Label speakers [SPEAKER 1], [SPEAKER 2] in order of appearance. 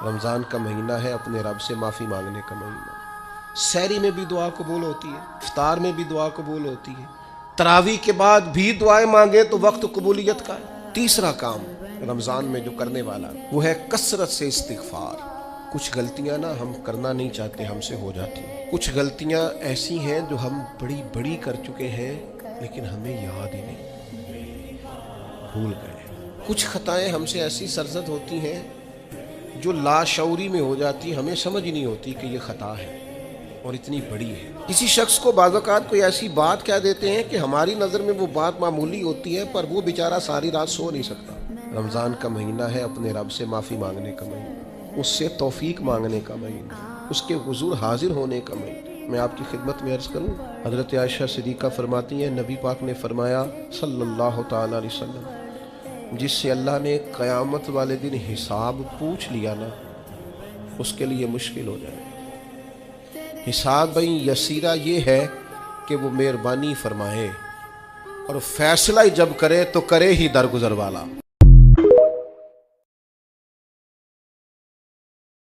[SPEAKER 1] رمضان کا مہینہ ہے اپنے رب سے معافی مانگنے کا مہینہ۔ سحری میں بھی دعا قبول ہوتی ہے، افطار میں بھی دعا قبول ہوتی ہے، تراویح کے بعد بھی دعائیں مانگے تو وقت قبولیت کا ہے۔ تیسرا کام رمضان میں جو کرنے والا وہ ہے کثرت سے استغفار۔ کچھ غلطیاں نا ہم کرنا نہیں چاہتے، ہم سے ہو جاتی ہیں۔ کچھ غلطیاں ایسی ہیں جو ہم بڑی بڑی کر چکے ہیں لیکن ہمیں یاد ہی نہیں، بھول گئے۔ کچھ خطائیں ہم سے ایسی سرزد ہوتی ہیں جو لاشعوری میں ہو جاتی، ہمیں سمجھ نہیں ہوتی کہ یہ خطا ہے اور اتنی بڑی ہے۔ کسی شخص کو بعض اوقات کوئی ایسی بات کہہ دیتے ہیں کہ ہماری نظر میں وہ بات معمولی ہوتی ہے، پر وہ بیچارہ ساری رات سو نہیں سکتا۔ رمضان کا مہینہ ہے اپنے رب سے معافی مانگنے کا مہینہ، اس سے توفیق مانگنے کا مہینہ، اس کے حضور حاضر ہونے کا مہینہ۔ میں آپ کی خدمت میں عرض کروں، حضرت عائشہ صدیقہ فرماتی ہیں نبی پاک نے فرمایا صلی اللہ تعالیٰ علیہ وسلم، جس سے اللہ نے قیامت والے دن حساب پوچھ لیا نا، اس کے لیے مشکل ہو جائے۔ حساب بھئی یسیرہ یہ ہے کہ وہ مہربانی فرمائے اور فیصلہ جب کرے تو کرے ہی درگزر والا۔